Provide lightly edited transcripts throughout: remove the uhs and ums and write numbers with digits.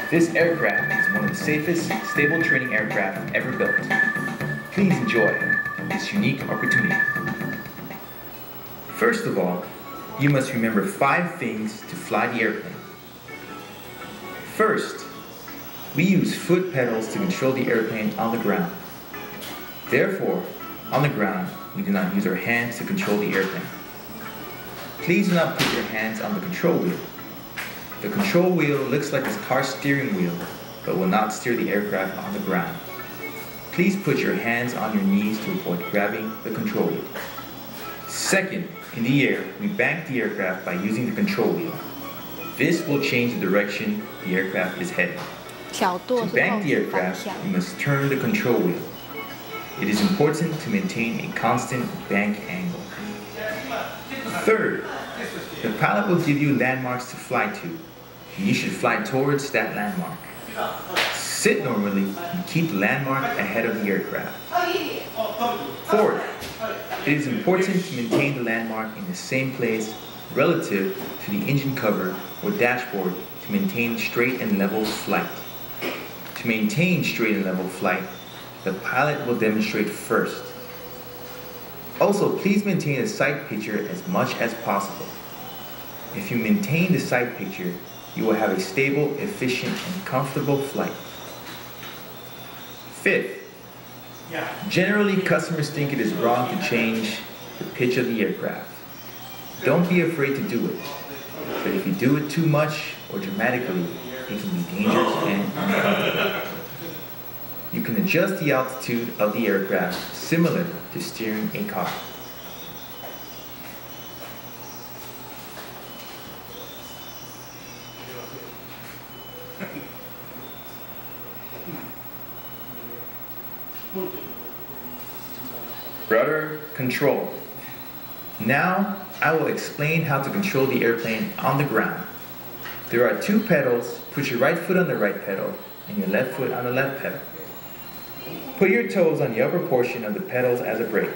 This aircraft is one of the safest, stable training aircraft ever built. Please enjoy this unique opportunity. First of all, you must remember 5 things to fly the airplane. First, we use foot pedals to control the airplane on the ground. Therefore, on the ground, we do not use our hands to control the airplane. Please do not put your hands on the control wheel. The control wheel looks like a car steering wheel, but will not steer the aircraft on the ground. Please put your hands on your knees to avoid grabbing the control wheel. Second, in the air, we bank the aircraft by using the control wheel. This will change the direction the aircraft is heading. To bank the aircraft, you must turn the control wheel. It is important to maintain a constant bank angle. Third, the pilot will give you landmarks to fly to, and you should fly towards that landmark. Sit normally and keep the landmark ahead of the aircraft. Fourth, it is important to maintain the landmark in the same place relative to the engine cover or dashboard to maintain straight and level flight. To maintain straight and level flight, the pilot will demonstrate first. Also, please maintain a sight picture as much as possible. If you maintain the sight picture, you will have a stable, efficient, and comfortable flight. Fifth, generally customers think it is wrong to change the pitch of the aircraft. Don't be afraid to do it, but if you do it too much or dramatically, it can be dangerous and uncomfortable. You can adjust the altitude of the aircraft similar to steering a car. Rudder control. Now I will explain how to control the airplane on the ground. There are 2 pedals. Put your right foot on the right pedal and your left foot on the left pedal. Put your toes on the upper portion of the pedals as a brake.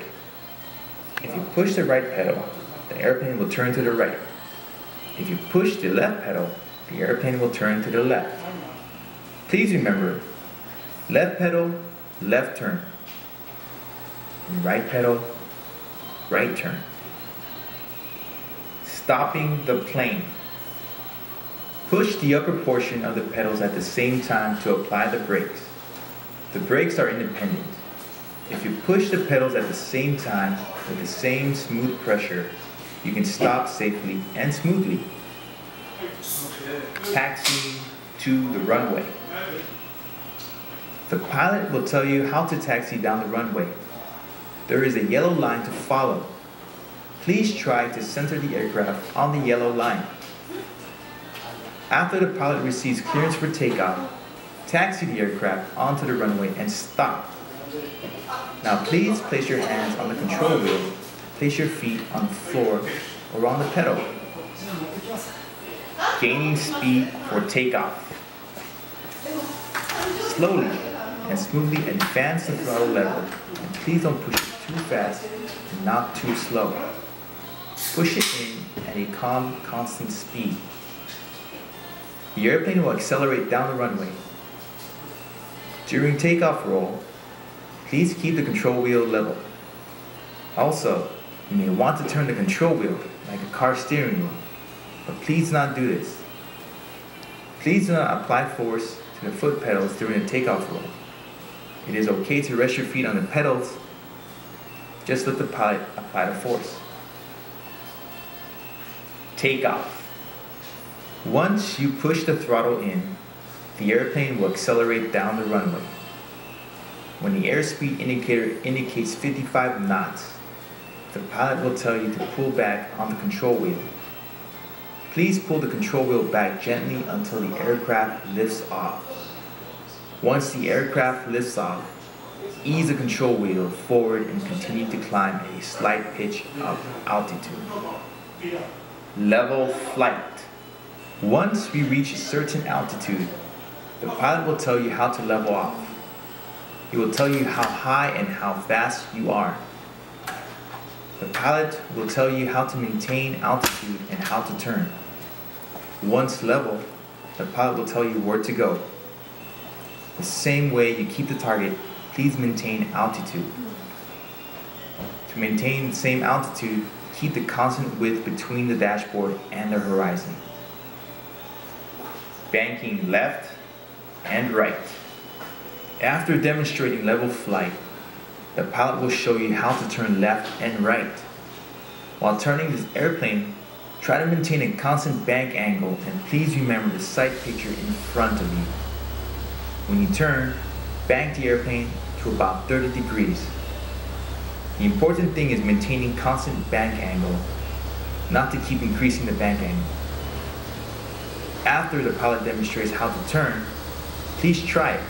If you push the right pedal, the airplane will turn to the right. If you push the left pedal, the airplane will turn to the left. Please remember, left pedal, left turn. And right pedal, right turn. Stopping the plane. Push the upper portion of the pedals at the same time to apply the brakes. The brakes are independent. If you push the pedals at the same time with the same smooth pressure, you can stop safely and smoothly. Taxiing to the runway. The pilot will tell you how to taxi down the runway. There is a yellow line to follow. Please try to center the aircraft on the yellow line. After the pilot receives clearance for takeoff, taxi the aircraft onto the runway and stop. Now please place your hands on the control wheel, place your feet on the floor or on the pedal. Gaining speed for takeoff. Slowly and smoothly advance the throttle lever, and please don't push it too fast and not too slow. Push it in at a calm, constant speed. The airplane will accelerate down the runway. During takeoff roll, please keep the control wheel level. Also, you may want to turn the control wheel like a car steering wheel, but please do not do this. Please do not apply force to the foot pedals during the takeoff roll. It is okay to rest your feet on the pedals. Just let the pilot apply the force. Takeoff. Once you push the throttle in, the airplane will accelerate down the runway. When the airspeed indicator indicates 55 knots, the pilot will tell you to pull back on the control wheel. Please pull the control wheel back gently until the aircraft lifts off. Once the aircraft lifts off, ease the control wheel forward and continue to climb at a slight pitch of altitude. Level flight. Once we reach a certain altitude, the pilot will tell you how to level off. He will tell you how high and how fast you are. The pilot will tell you how to maintain altitude and how to turn. Once level, the pilot will tell you where to go. The same way you keep the target, please maintain altitude. To maintain the same altitude, keep the constant width between the dashboard and the horizon. Banking left and right. After demonstrating level flight, the pilot will show you how to turn left and right. While turning this airplane, try to maintain a constant bank angle and please remember the sight picture in front of you. When you turn, bank the airplane to about 30 degrees. The important thing is maintaining constant bank angle, not to keep increasing the bank angle. After the pilot demonstrates how to turn, please try it.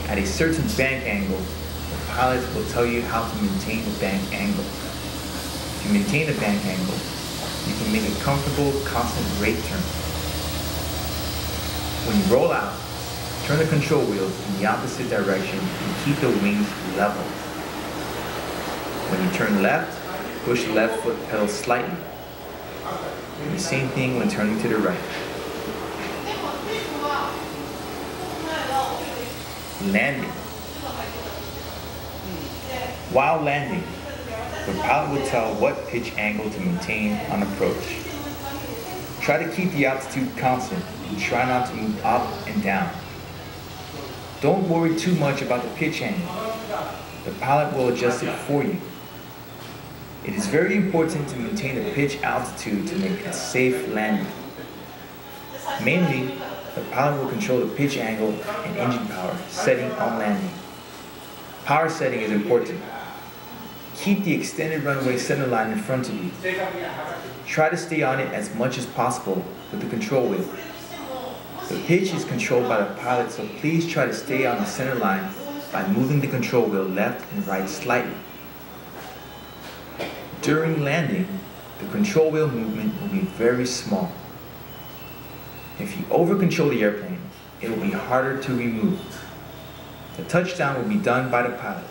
At a certain bank angle, the pilot will tell you how to maintain the bank angle. To maintain the bank angle, you can make a comfortable, constant rate turn. When you roll out, turn the control wheels in the opposite direction and keep the wings level. When you turn left, push the left foot pedal slightly. And the same thing when turning to the right. Landing. While landing, the pilot will tell what pitch angle to maintain on approach. Try to keep the altitude constant and try not to move up and down. Don't worry too much about the pitch angle. The pilot will adjust it for you. It is very important to maintain a pitch altitude to make a safe landing. Mainly, the pilot will control the pitch angle and engine power setting on landing. Power setting is important. Keep the extended runway center line in front of you. Try to stay on it as much as possible with the control wheel. The pitch is controlled by the pilot, so please try to stay on the center line by moving the control wheel left and right slightly. During landing, the control wheel movement will be very small. If you over-control the airplane, it will be harder to remove. The touchdown will be done by the pilot.